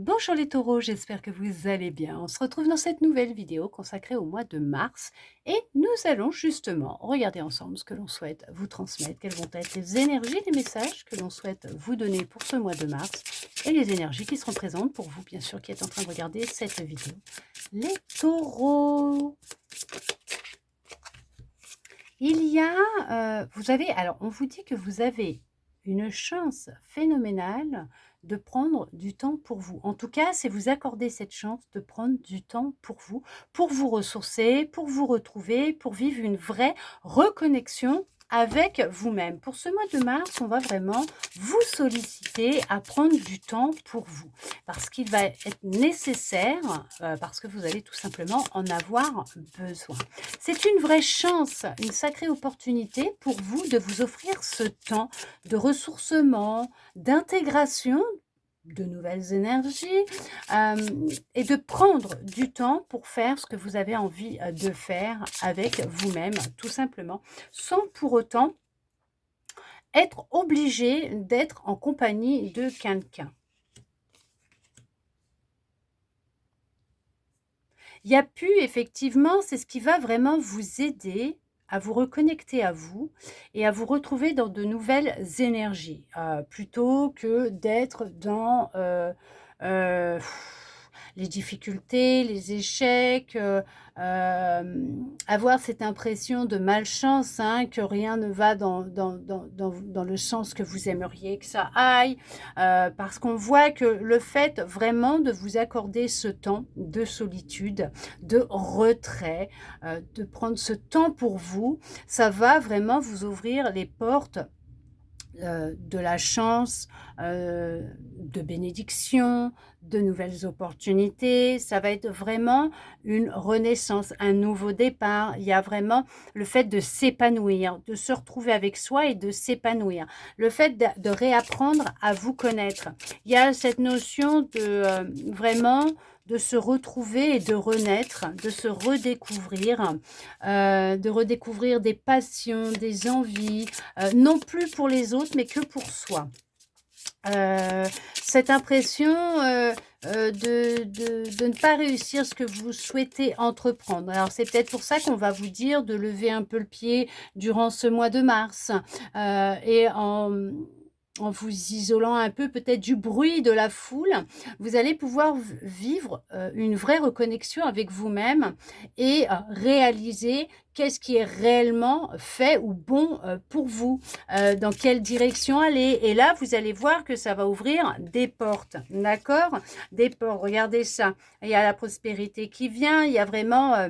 Bonjour les taureaux, j'espère que vous allez bien. On se retrouve dans cette nouvelle vidéo consacrée au mois de mars et nous allons justement regarder ensemble ce que l'on souhaite vous transmettre, quelles vont être les énergies, les messages que l'on souhaite vous donner pour ce mois de mars et les énergies qui seront présentes pour vous, bien sûr, qui êtes en train de regarder cette vidéo. Les taureaux, alors on vous dit que vous avez une chance phénoménale de prendre du temps pour vous. En tout cas, c'est vous accorder cette chance de prendre du temps pour vous ressourcer, pour vous retrouver, pour vivre une vraie reconnexion avec vous-même. Pour ce mois de mars, on va vraiment vous solliciter à prendre du temps pour vous parce qu'il va être nécessaire, parce que vous allez tout simplement en avoir besoin. C'est une vraie chance, une sacrée opportunité pour vous de vous offrir ce temps de ressourcement, d'intégration de nouvelles énergies et de prendre du temps pour faire ce que vous avez envie de faire avec vous-même, tout simplement, sans pour autant être obligé d'être en compagnie de quelqu'un. Il y a pu effectivement, c'est ce qui va vraiment vous aider à vous reconnecter à vous et à vous retrouver dans de nouvelles énergies, plutôt que d'être dans, heu, les difficultés, les échecs, avoir cette impression de malchance, hein, que rien ne va dans le sens que vous aimeriez que ça aille. Parce qu'on voit que le fait vraiment de vous accorder ce temps de solitude, de retrait, de prendre ce temps pour vous, ça va vraiment vous ouvrir les portes de la chance, de bénédictions, de nouvelles opportunités. Ça va être vraiment une renaissance, un nouveau départ. Il y a vraiment le fait de s'épanouir, de se retrouver avec soi et de s'épanouir. Le fait de réapprendre à vous connaître. Il y a cette notion vraiment de se retrouver et de renaître, de se redécouvrir, de redécouvrir des passions, des envies, non plus pour les autres, mais que pour soi. Heu, cette impression, de ne pas réussir ce que vous souhaitez entreprendre. Alors c'est peut-être pour ça qu'on va vous dire de lever un peu le pied durant ce mois de mars, et en vous isolant un peu peut-être du bruit de la foule, vous allez pouvoir vivre, une vraie reconnexion avec vous-même et réaliser qu'est-ce qui est réellement fait ou bon, pour vous, dans quelle direction aller et là, vous allez voir que ça va ouvrir des portes, d'accord? Des portes, regardez ça. Il y a la prospérité qui vient, il y a vraiment,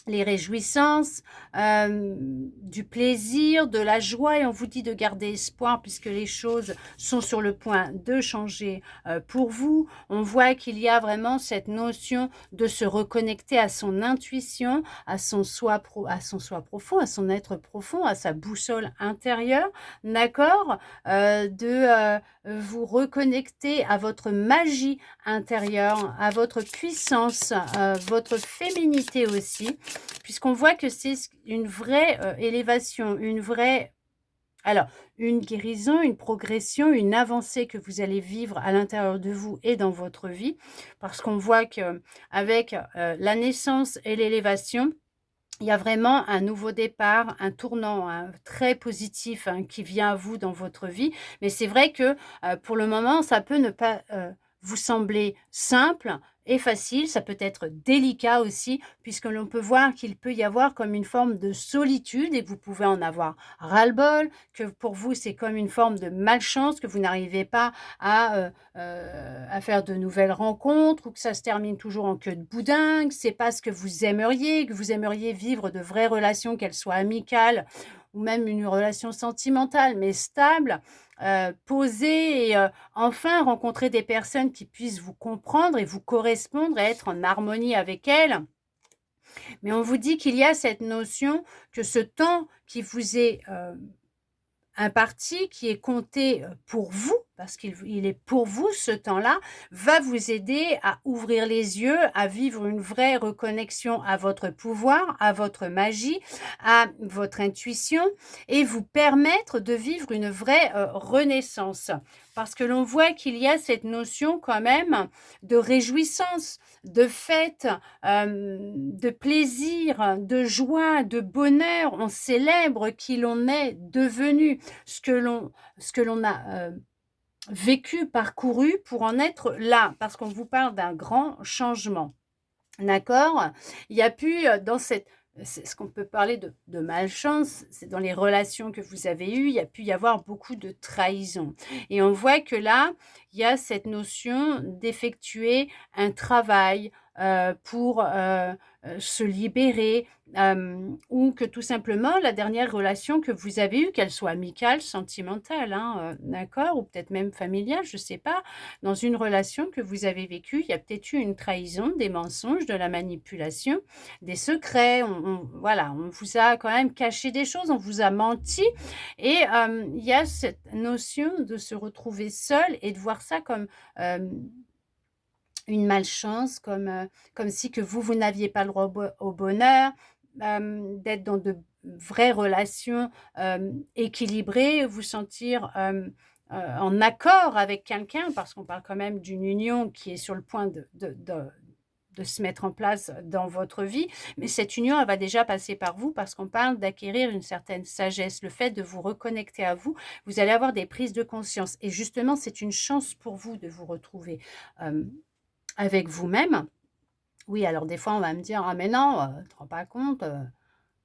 les réjouissances, du plaisir, de la joie et on vous dit de garder espoir puisque les choses sont sur le point de changer, pour vous. On voit qu'il y a vraiment cette notion de se reconnecter à son intuition, à son soi profond, à son être profond, à sa boussole intérieure, d'accord? Vous reconnecter à votre magie intérieure, à votre puissance, votre féminité aussi puisqu'on voit que c'est une vraie, élévation, une guérison, une progression, une avancée que vous allez vivre à l'intérieur de vous et dans votre vie. Parce qu'on voit qu'avec, la naissance et l'élévation, il y a vraiment un nouveau départ, un tournant, hein, très positif, hein, qui vient à vous dans votre vie. Mais c'est vrai que, pour le moment, ça peut ne pas, vous sembler simple et facile. Ça peut être délicat aussi, puisque l'on peut voir qu'il peut y avoir comme une forme de solitude et vous pouvez en avoir ras-le-bol, que pour vous, c'est comme une forme de malchance, que vous n'arrivez pas à faire de nouvelles rencontres ou que ça se termine toujours en queue de boudin, que c'est pas ce que vous aimeriez vivre de vraies relations, qu'elles soient amicales ou même une relation sentimentale, mais stable, posée et enfin rencontrer des personnes qui puissent vous comprendre et vous correspondre et être en harmonie avec elles. Mais on vous dit qu'il y a cette notion que ce temps qui vous est, imparti, qui est compté, pour vous, parce qu'il est pour vous, ce temps-là, va vous aider à ouvrir les yeux, à vivre une vraie reconnexion à votre pouvoir, à votre magie, à votre intuition et vous permettre de vivre une vraie renaissance. Parce que l'on voit qu'il y a cette notion quand même de réjouissance, de fête, de plaisir, de joie, de bonheur. On célèbre qui l'on est devenu, ce que l'on a vécu, parcouru pour en être là, parce qu'on vous parle d'un grand changement. D'accord? Il y a pu dans cette c'est ce qu'on peut parler de malchance, c'est dans les relations que vous avez eues, il y a pu y avoir beaucoup de trahison et on voit que là, il y a cette notion d'effectuer un travail, pour, se libérer, ou que tout simplement la dernière relation que vous avez eue, qu'elle soit amicale, sentimentale, hein, d'accord? Ou peut-être même familiale, je ne sais pas. Dans une relation que vous avez vécue, il y a peut-être eu une trahison, des mensonges, de la manipulation, des secrets. Voilà, on vous a quand même caché des choses, on vous a menti. Et il y a cette notion de se retrouver seul et de voir ça comme une malchance, comme si que vous n'aviez pas le droit au bonheur, d'être dans de vraies relations équilibrées, vous sentir en accord avec quelqu'un, parce qu'on parle quand même d'une union qui est sur le point de se mettre en place dans votre vie. Mais cette union, elle va déjà passer par vous parce qu'on parle d'acquérir une certaine sagesse. Le fait de vous reconnecter à vous, vous allez avoir des prises de conscience. Et justement, c'est une chance pour vous de vous retrouver avec vous-même. Oui, alors des fois, on va me dire: «Ah mais non, tu te rends pas compte,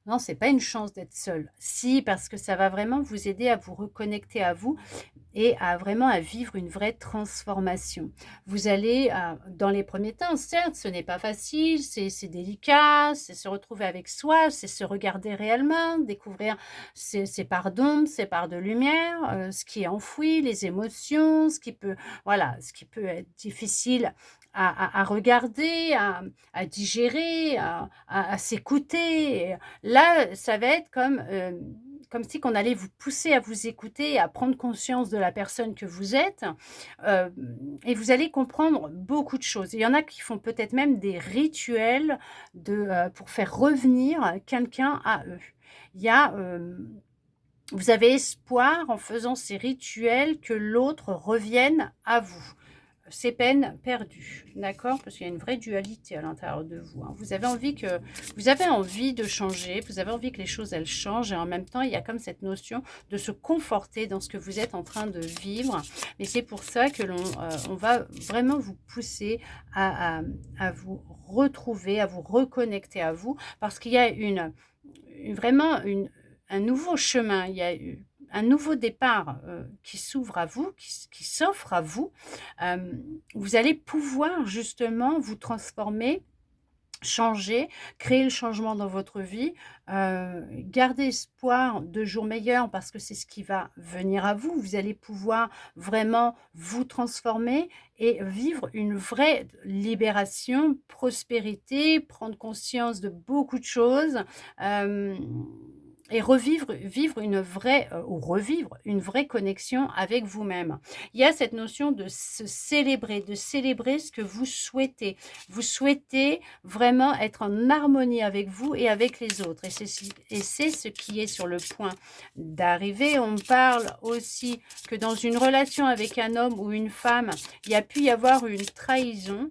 non, c'est pas une chance d'être seul». Si, parce que ça va vraiment vous aider à vous reconnecter à vous et à vraiment à vivre une vraie transformation. Vous allez, dans les premiers temps, certes, ce n'est pas facile, c'est délicat, c'est se retrouver avec soi, c'est se regarder réellement, découvrir ses parts d'ombre, ses parts de lumière, ce qui est enfoui, les émotions, ce qui peut voilà, ce qui peut être difficile à regarder, à digérer, à s'écouter. Et là, ça va être comme si qu'on allait vous pousser à vous écouter et à prendre conscience de la personne que vous êtes, heu et vous allez comprendre beaucoup de choses. Il y en a qui font peut-être même des rituels pour faire revenir quelqu'un à eux. Il y a, vous avez espoir en faisant ces rituels que l'autre revienne à vous. C'est peine perdue, d'accord? Parce qu'il y a une vraie dualité à l'intérieur de vous, hein. Vous avez envie de changer, vous avez envie que les choses, elles changent et en même temps, il y a comme cette notion de se conforter dans ce que vous êtes en train de vivre. Mais c'est pour ça que on va vraiment vous pousser à vous retrouver, à vous reconnecter à vous parce qu'il y a vraiment un nouveau chemin. Il y a eu un nouveau départ, qui s'ouvre à vous, qui s'offre à vous. Vous allez pouvoir justement vous transformer, changer, créer le changement dans votre vie, garder espoir de jours meilleurs parce que c'est ce qui va venir à vous. Vous allez pouvoir vraiment vous transformer et vivre une vraie libération, prospérité, prendre conscience de beaucoup de choses, hem et vivre une vraie, ou revivre une vraie connexion avec vous-même. Il y a cette notion de se célébrer, de célébrer ce que vous souhaitez. Vous souhaitez vraiment être en harmonie avec vous et avec les autres et c'est ce qui est sur le point d'arriver. On parle aussi que dans une relation avec un homme ou une femme, il y a pu y avoir une trahison,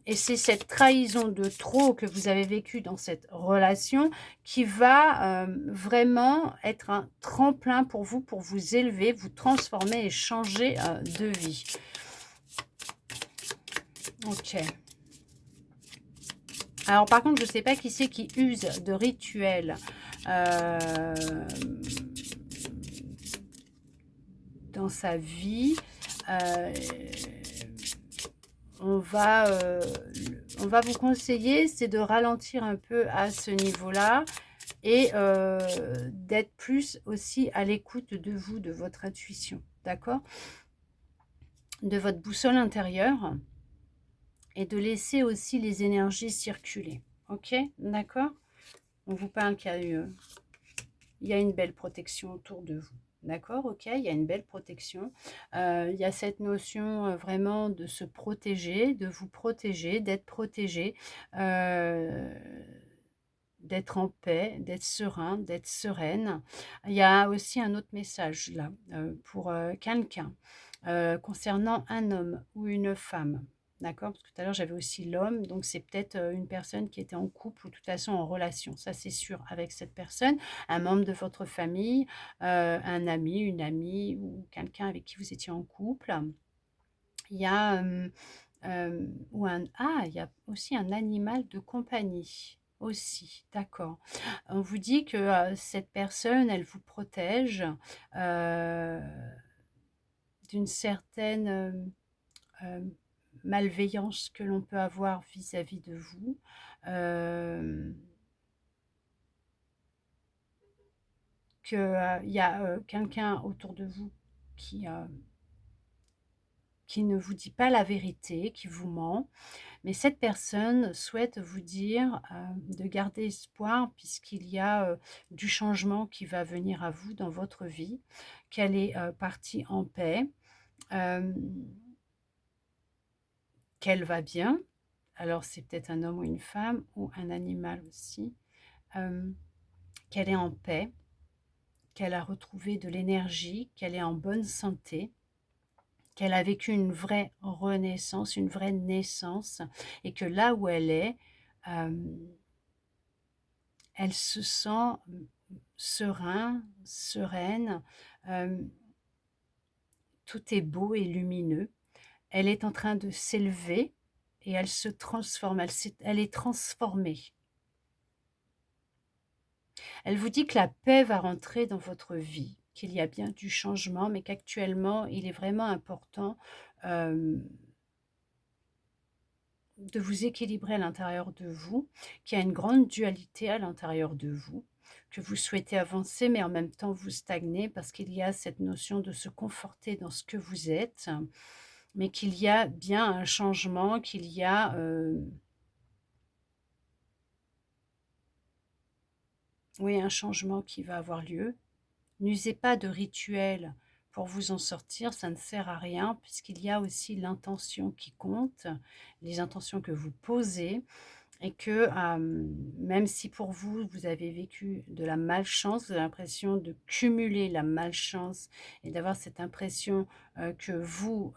et c'est cette trahison de trop que vous avez vécue dans cette relation qui va, vraiment être un tremplin pour vous élever, vous transformer et changer, de vie. OK. Alors par contre, je ne sais pas qui c'est qui use de rituels, hem, dans sa vie. Heu, on va, on va vous conseiller, c'est de ralentir un peu à ce niveau-là et d'être plus aussi à l'écoute de vous, de votre intuition, d'accord? De votre boussole intérieure et de laisser aussi les énergies circuler. OK? D'accord? On vous parle qu'il y a une belle protection autour de vous. D'accord, OK, il y a une belle protection. Il y a cette notion, vraiment de se protéger, de vous protéger, d'être protégé, heu, d'être en paix, d'être serein, d'être sereine. Il y a aussi un autre message là, pour, quelqu'un, concernant un homme ou une femme. D'accord? Parce que tout à l'heure j'avais aussi l'homme, donc c'est peut-être, une personne qui était en couple ou de toute façon en relation, ça c'est sûr avec cette personne, un membre de votre famille, un ami, une amie ou quelqu'un avec qui vous étiez en couple. Il y a, ou il y a aussi un animal de compagnie, aussi, d'accord. On vous dit que, cette personne, elle vous protège, heu, d'une certaine, malveillance que l'on peut avoir vis-à-vis de vous. Hem, que, il y a, quelqu'un autour de vous qui, qui ne vous dit pas la vérité, qui vous ment. Mais cette personne souhaite vous dire, de garder espoir puisqu'il y a, du changement qui va venir à vous dans votre vie, qu'elle est, partie en paix, hem, qu'elle va bien. Alors c'est peut-être un homme ou une femme ou un animal aussi, hem, qu'elle est en paix, qu'elle a retrouvé de l'énergie, qu'elle est en bonne santé, qu'elle a vécu une vraie renaissance, une vraie naissance et que là où elle est, hem elle se sent, sereine, hem, tout est beau et lumineux. Elle est en train de s'élever et elle se transforme, elle est transformée. Elle vous dit que la paix va rentrer dans votre vie, qu'il y a bien du changement, mais qu'actuellement, il est vraiment important, hem de vous équilibrer à l'intérieur de vous, qu'il y a une grande dualité à l'intérieur de vous, que vous souhaitez avancer, mais en même temps vous stagnez parce qu'il y a cette notion de se conforter dans ce que vous êtes, mais qu'il y a bien un changement, qu'il y a, oui, un changement qui va avoir lieu. N'usez pas de rituels pour vous en sortir, ça ne sert à rien puisqu'il y a aussi l'intention qui compte, les intentions que vous posez. Et que, même si pour vous, vous avez vécu de la malchance, vous avez l'impression de cumuler la malchance et d'avoir cette impression, que vous,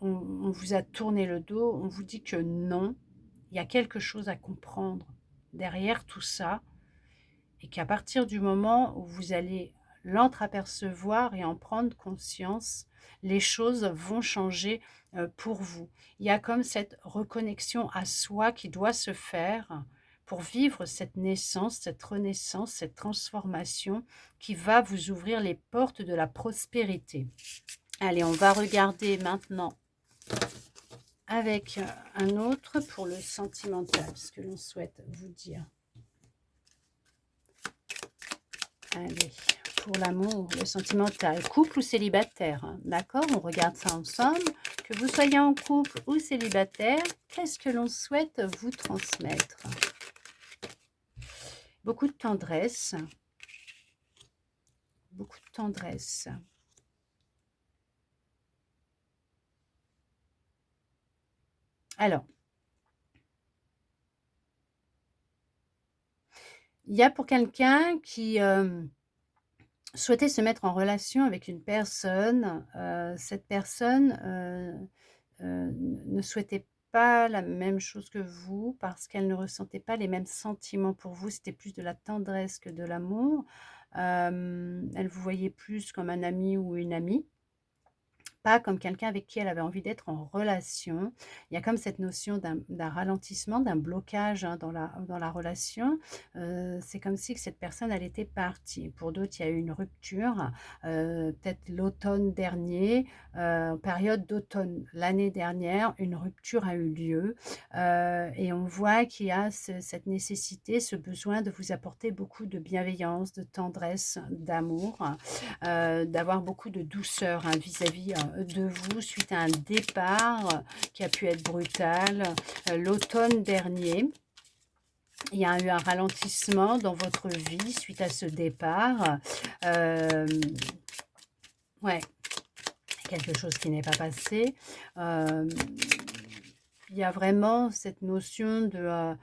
on vous a tourné le dos, on vous dit que non, il y a quelque chose à comprendre derrière tout ça et qu'à partir du moment où vous allez l'entre-apercevoir et en prendre conscience, les choses vont changer, pour vous. Il y a comme cette reconnexion à soi qui doit se faire pour vivre cette naissance, cette renaissance, cette transformation qui va vous ouvrir les portes de la prospérité. Allez, on va regarder maintenant avec, un autre pour le sentimental, ce que l'on souhaite vous dire. Allez, pour l'amour, le sentimental, couple ou célibataire, hein, d'accord? On regarde ça ensemble. Que vous soyez en couple ou célibataire, qu'est-ce que l'on souhaite vous transmettre? Beaucoup de tendresse, beaucoup de tendresse. Alors, il y a pour quelqu'un qui, souhaitait se mettre en relation avec une personne, cette personne, ne souhaitait pas la même chose que vous parce qu'elle ne ressentait pas les mêmes sentiments pour vous. C'était plus de la tendresse que de l'amour. Elle vous voyait plus comme un ami ou une amie. Pas comme quelqu'un avec qui elle avait envie d'être en relation. Il y a comme cette notion d'un ralentissement, d'un blocage, hein, dans la relation. C'est comme si que cette personne, elle était partie. Pour d'autres, il y a eu une rupture, peut-être l'automne dernier, période d'automne. L'année dernière, une rupture a eu lieu, et on voit qu'il y a cette nécessité, ce besoin de vous apporter beaucoup de bienveillance, de tendresse, d'amour, d'avoir beaucoup de douceur, hein, vis-à-vis, de vous suite à un départ, qui a pu être brutal, l'automne dernier. Il y a eu un ralentissement dans votre vie suite à ce départ. Hem, ouais, quelque chose qui n'est pas passé. Hem, il y a vraiment cette notion de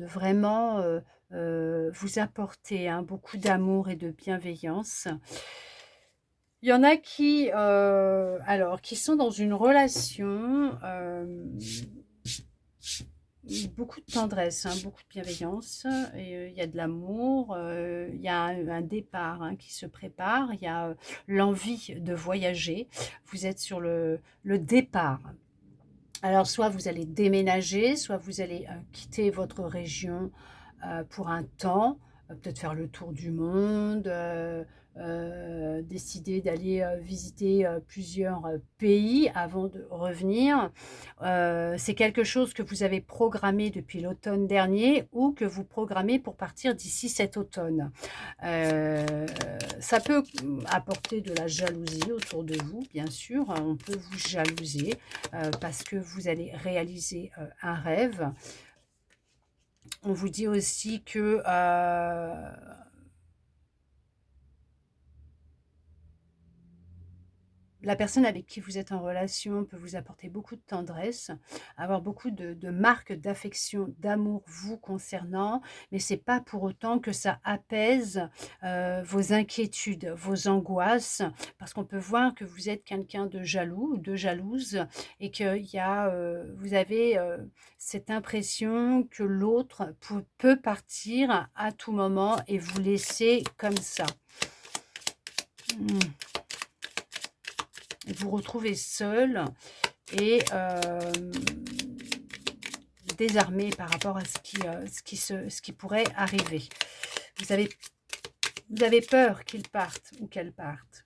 vraiment, vous apporter, hein, beaucoup d'amour et de bienveillance. Il y en a qui, alors qui sont dans une relation, beaucoup de tendresse, hein, beaucoup de bienveillance et il y a de l'amour, il y a un départ, hein, qui se prépare, il y a, l'envie de voyager. Vous êtes sur le départ. Alors soit vous allez déménager, soit vous allez, quitter votre région, pour un temps, peut-être faire le tour du monde, décider d'aller, visiter, plusieurs, pays avant de revenir. C'est quelque chose que vous avez programmé depuis l'automne dernier ou que vous programmez pour partir d'ici cet automne. Heu, Ça peut, apporter de la jalousie autour de vous, bien sûr, hein. On peut vous jalouser, parce que vous allez réaliser, un rêve. On vous dit aussi que, la personne avec qui vous êtes en relation peut vous apporter beaucoup de tendresse, avoir beaucoup de marques d'affection, d'amour vous concernant, mais c'est pas pour autant que ça apaise, vos inquiétudes, vos angoisses, parce qu'on peut voir que vous êtes quelqu'un de jaloux ou de jalouse et qu'il y a, vous avez, cette impression que l'autre peut partir à tout moment et vous laisser comme ça. Mmh. Et vous retrouvez seul et désarmé par rapport à ce qui pourrait arriver. Vous avez vous avez peur qu'il parte ou qu'elle parte.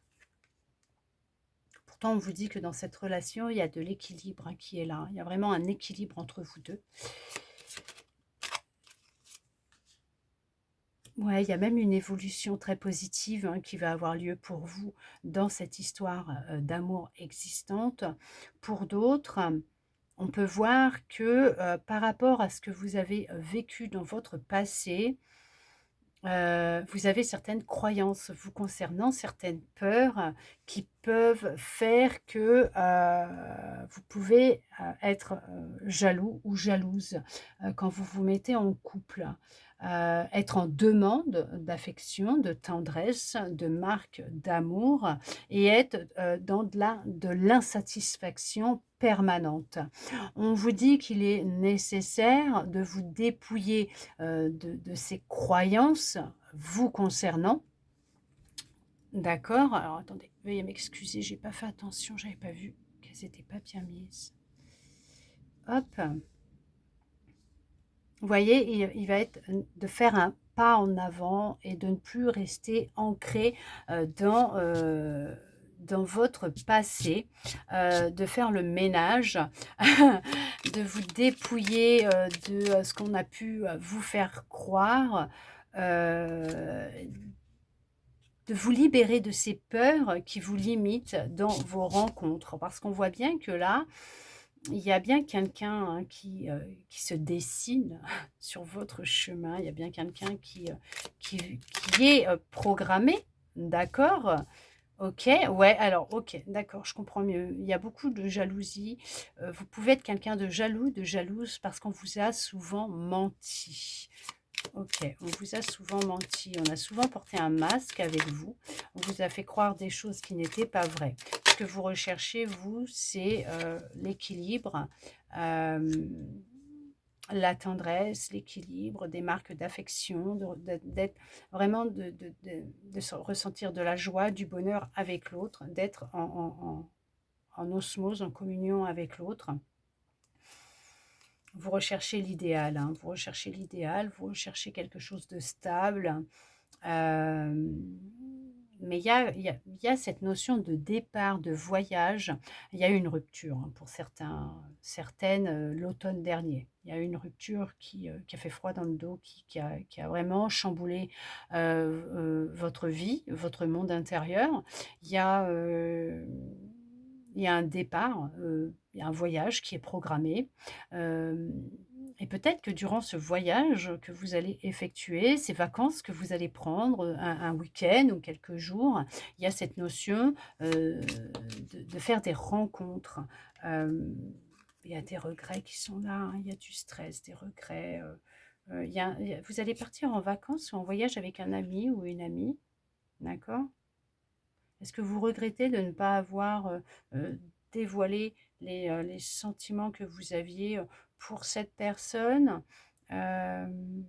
Pourtant, on vous dit que dans cette relation, il y a de l'équilibre, hein, qui est là. Il y a vraiment un équilibre entre vous 2. Ouais, il y a même une évolution très positive, hein, qui va avoir lieu pour vous dans cette histoire, d'amour existante. Pour d'autres, on peut voir que, par rapport à ce que vous avez, vécu dans votre passé, vous avez certaines croyances vous concernant, certaines peurs, qui peuvent faire que, vous pouvez, être, jaloux ou jalouse, quand vous vous mettez en couple. Être en demande d'affection, de tendresse, de marque d'amour et être, dans de l'insatisfaction permanente. On vous dit qu'il est nécessaire de vous dépouiller, de ces croyances vous concernant. D'accord? Alors attendez, veuillez m'excuser, j'ai pas fait attention, j'avais pas vu qu'elles étaient pas bien mises. Hop. Vous voyez, il va être de faire un pas en avant et de ne plus rester ancré, dans votre passé, de faire le ménage, de vous dépouiller, de, ce qu'on a pu, vous faire croire, heu, de vous libérer de ces peurs qui vous limitent dans vos rencontres. Parce qu'on voit bien que là, il y a bien quelqu'un, hein, qui se dessine sur votre chemin. Il y a bien quelqu'un qui est, programmé, d'accord? OK, ouais, alors OK, d'accord, je comprends mieux. Il y a beaucoup de jalousie. Vous pouvez être quelqu'un de jaloux, de jalouse parce qu'on vous a souvent menti. OK, on vous a souvent menti, on a souvent porté un masque avec vous. On vous a fait croire des choses qui n'étaient pas vraies. Ce que vous recherchez, vous, c'est, l'équilibre, hem, la tendresse, l'équilibre, des marques d'affection, d'être vraiment de ressentir de la joie, du bonheur avec l'autre, d'être en osmose, en communion avec l'autre. Vous recherchez l'idéal, hein, vous recherchez l'idéal, vous recherchez quelque chose de stable, hem, mais il y a cette notion de départ, de voyage. Il y a eu une rupture, hein, pour certaines, l'automne dernier. Il y a eu une rupture qui a fait froid dans le dos, qui a vraiment chamboulé, votre vie, votre monde intérieur. Il y a, il y a un départ, il y a un voyage qui est programmé. Hem, Et peut-être que durant ce voyage que vous allez effectuer, ces vacances que vous allez prendre, un week-end ou quelques jours, il y a cette notion, de faire des rencontres. Hem, il y a des regrets qui sont là, hein, il y a du stress, des regrets, il y a vous allez partir en vacances ou en voyage avec un ami ou une amie, d'accord? Est-ce que vous regrettez de ne pas avoir, dévoilé les sentiments que vous aviez, pour cette personne? Hem,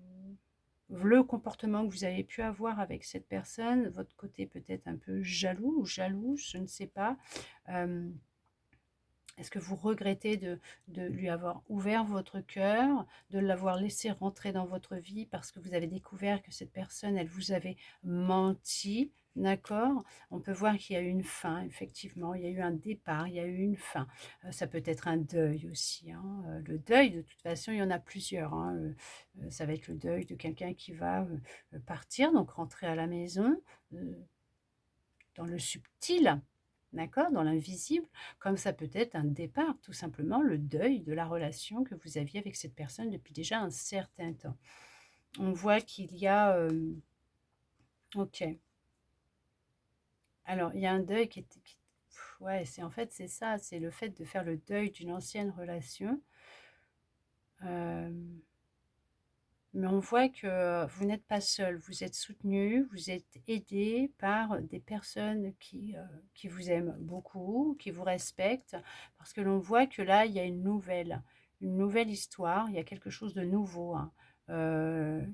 le comportement que vous avez pu avoir avec cette personne, votre côté peut-être un peu jaloux ou jalouse, je ne sais pas. Hem, est-ce que vous regrettez de lui avoir ouvert votre cœur, de l'avoir laissé rentrer dans votre vie parce que vous avez découvert que cette personne, elle vous avait menti, d'accord? On peut voir qu'il y a eu une fin, effectivement, il y a eu un départ, il y a eu une fin. Ça peut être un deuil aussi, hein, le deuil, de toute façon, il y en a plusieurs, hein, ça va être le deuil de quelqu'un qui va, partir, donc rentrer à la maison, heu, dans le subtil. D'accord? Dans l'invisible, comme ça peut être un départ, tout simplement le deuil de la relation que vous aviez avec cette personne depuis déjà un certain temps. On voit qu'il y a, OK. Alors il y a un deuil qui ouais, c'est en fait, c'est ça, c'est le fait de faire le deuil d'une ancienne relation. Hem Mais on voit que vous n'êtes pas seul, vous êtes soutenu, vous êtes aidé par des personnes qui vous aiment beaucoup, qui vous respectent, parce que l'on voit que là, il y a une nouvelle histoire, il y a quelque chose de nouveau, hein,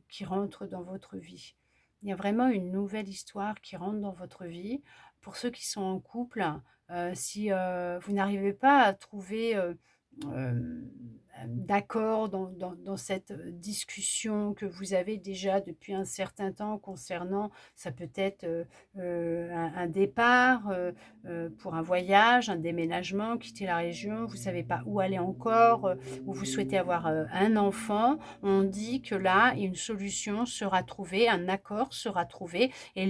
qui rentre dans votre vie. Il y a vraiment une nouvelle histoire qui rentre dans votre vie. Pour ceux qui sont en couple, si, vous n'arrivez pas à trouver, hem, d'accord dans cette, discussion que vous avez déjà depuis un certain temps concernant ça peut être, un départ, pour un voyage, un déménagement, quitter la région, vous ne savez pas où aller encore, ou vous souhaitez avoir, un enfant. On dit que là, une solution sera trouvée, un accord sera trouvé et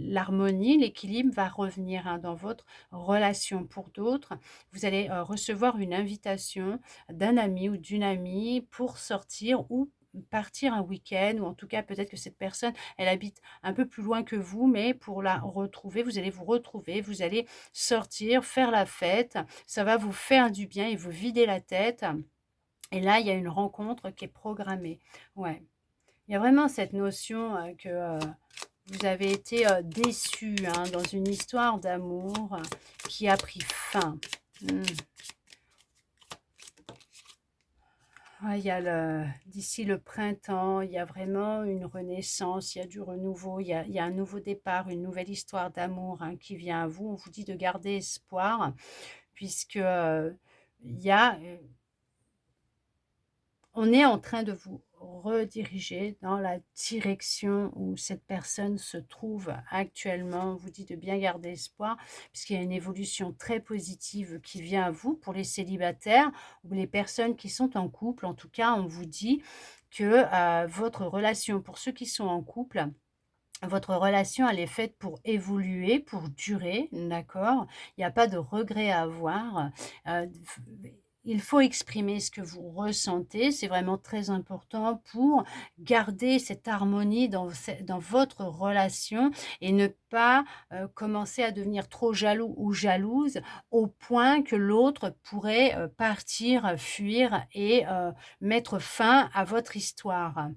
l'harmonie, l'équilibre va revenir, hein, dans votre relation. Pour d'autres, vous allez, recevoir une invitation d'un ami ou d'une amie pour sortir ou partir un week-end ou en tout cas peut-être que cette personne, elle habite un peu plus loin que vous, mais pour la retrouver, vous allez vous retrouver, vous allez sortir, faire la fête, ça va vous faire du bien et vous vider la tête et là, il y a une rencontre qui est programmée. Ouais, il y a vraiment cette notion, que, vous avez été, déçus, hein, dans une histoire d'amour, qui a pris fin. Mmh. Ouais, il y a d'ici le printemps, il y a vraiment une renaissance, il y a du renouveau, il y a un nouveau départ, une nouvelle histoire d'amour, hein, qui vient à vous. On vous dit de garder espoir puisque, il y a, on est en train de vous rediriger dans la direction où cette personne se trouve actuellement. On vous dit de bien garder espoir, puisqu'il y a une évolution très positive qui vient à vous pour les célibataires ou les personnes qui sont en couple. En tout cas, on vous dit que votre relation, pour ceux qui sont en couple, votre relation, elle est faite pour évoluer, pour durer, d'accord? Il n'y a pas de regret à avoir. F il faut exprimer ce que vous ressentez, c'est vraiment très important pour garder cette harmonie dans votre relation et ne pas, commencer à devenir trop jaloux ou jalouse au point que l'autre pourrait, partir, fuir et mettre fin à votre histoire.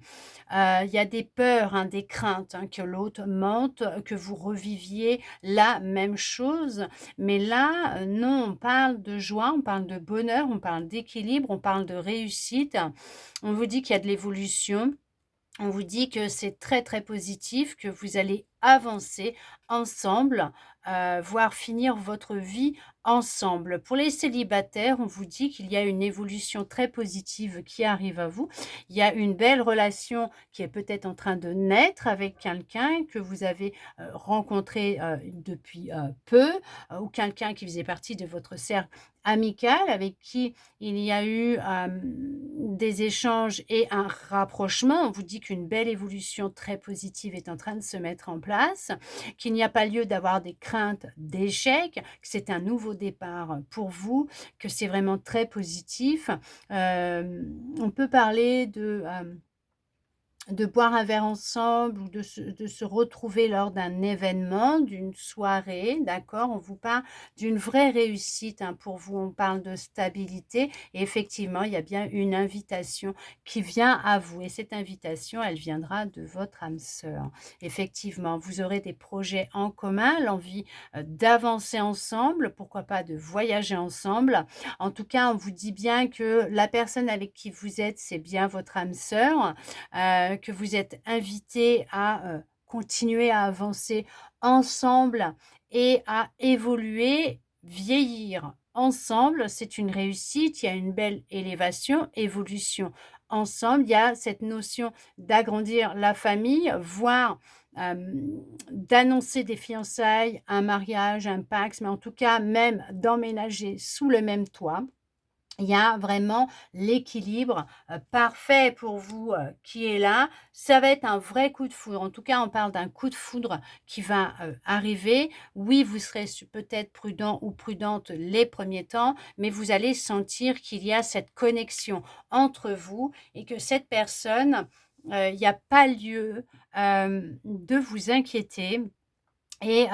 Il y a des peurs, hein, des craintes, hein, que l'autre mente, que vous reviviez la même chose. Mais là, non, on parle de joie, on parle de bonheur, on parle d'équilibre, on parle de réussite. On vous dit qu'il y a de l'évolution. On vous dit que c'est très, très positif, que vous allez avancer ensemble, voire finir votre vie ensemble. Pour les célibataires, on vous dit qu'il y a une évolution très positive qui arrive à vous. Il y a une belle relation qui est peut-être en train de naître avec quelqu'un que vous avez, rencontré, depuis, peu, ou quelqu'un qui faisait partie de votre cercle amical avec qui il y a eu, des échanges et un rapprochement. On vous dit qu'une belle évolution très positive est en train de se mettre en place. place, qu'il n'y a pas lieu d'avoir des craintes d'échec, que c'est un nouveau départ pour vous, que c'est vraiment très positif. On peut parler de boire un verre ensemble ou de se retrouver lors d'un événement, d'une soirée, d'accord? On vous parle d'une vraie réussite, hein, pour vous. On parle de stabilité et effectivement, il y a bien une invitation qui vient à vous et cette invitation, elle viendra de votre âme sœur. Effectivement, vous aurez des projets en commun, l'envie, d'avancer ensemble, pourquoi pas de voyager ensemble. En tout cas, on vous dit bien que la personne avec qui vous êtes, c'est bien votre âme sœur, que vous êtes invités à continuer à avancer ensemble et à évoluer, vieillir ensemble. C'est une réussite, il y a une belle élévation, évolution ensemble. Il y a cette notion d'agrandir la famille, voire d'annoncer des fiançailles, un mariage, un pax, mais en tout cas même d'emménager sous le même toit. Il y a vraiment l'équilibre parfait pour vous qui est là. Ça va être un vrai coup de foudre. En tout cas, on parle d'un coup de foudre qui va arriver. Oui, vous serez peut-être prudent ou prudente les premiers temps, mais vous allez sentir qu'il y a cette connexion entre vous et que cette personne, il n'y a pas lieu de vous inquiéter et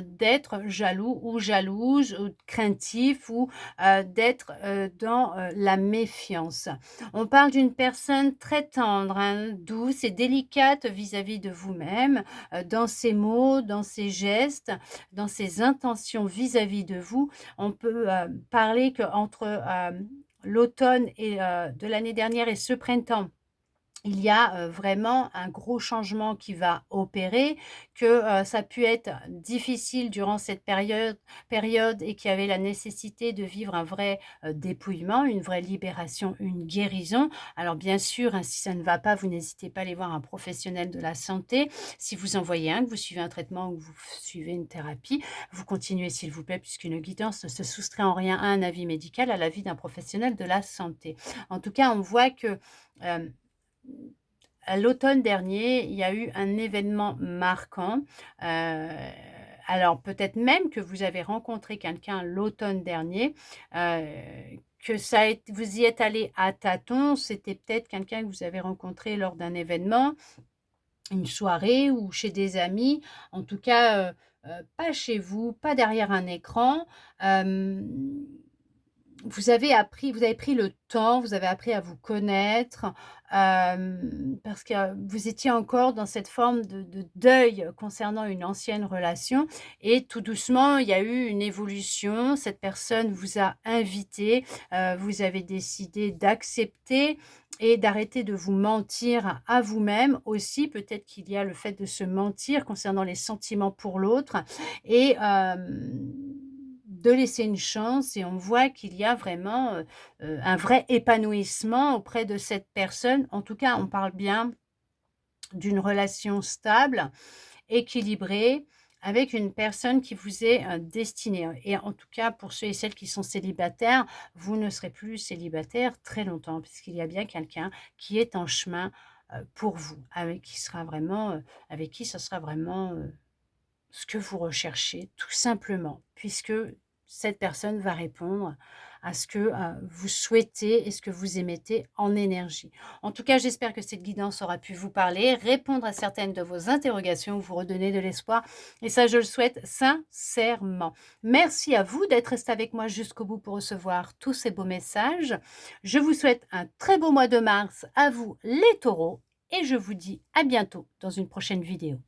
d'être jaloux ou jalouse ou craintif ou d'être dans la méfiance. On parle d'une personne très tendre, hein, douce et délicate vis-à-vis de vous-même, dans ses mots, dans ses gestes, dans ses intentions vis-à-vis de vous. On peut parler qu'entre l'automne et de l'année dernière et ce printemps, il y a vraiment un gros changement qui va opérer, que ça a pu être difficile durant cette période et qu'il y avait la nécessité de vivre un vrai dépouillement, une vraie libération, une guérison. Alors bien sûr, hein, si ça ne va pas, vous n'hésitez pas à aller voir un professionnel de la santé. Si vous en voyez un, que vous suivez un traitement ou que vous suivez une thérapie, vous continuez s'il vous plaît, puisqu'une guidance ne se soustrait en rien à un avis médical, à l'avis d'un professionnel de la santé. En tout cas, on voit que euh, à l'automne dernier, il y a eu un événement marquant. Heu, alors peut-être même que vous avez rencontré quelqu'un l'automne dernier, heu, que ça a ét vous y êtes allé à tâtons. C'était peut-être quelqu'un que vous avez rencontré lors d'un événement, une soirée ou chez des amis. En tout cas, pas chez vous, pas derrière un écran. Hem vous avez pris le temps, vous avez appris à vous connaître, parce que vous étiez encore dans cette forme de deuil concernant une ancienne relation et tout doucement, il y a eu une évolution. Cette personne vous a invité, vous avez décidé d'accepter et d'arrêter de vous mentir à vous-même aussi. Peut-être qu'il y a le fait de se mentir concernant les sentiments pour l'autre et de laisser une chance et on voit qu'il y a vraiment, un vrai épanouissement auprès de cette personne. En tout cas, on parle bien d'une relation stable, équilibrée, avec une personne qui vous est, destinée, et en tout cas pour ceux et celles qui sont célibataires, vous ne serez plus célibataire très longtemps puisqu'il y a bien quelqu'un qui est en chemin, pour vous, avec qui ce sera vraiment, ce que vous recherchez tout simplement, puisque cette personne va répondre à ce que vous souhaitez et ce que vous émettez en énergie. En tout cas, j'espère que cette guidance aura pu vous parler, répondre à certaines de vos interrogations, vous redonner de l'espoir. Et ça, je le souhaite sincèrement. Merci à vous d'être resté avec moi jusqu'au bout pour recevoir tous ces beaux messages. Je vous souhaite un très beau mois de mars à vous, les taureaux, et je vous dis à bientôt dans une prochaine vidéo.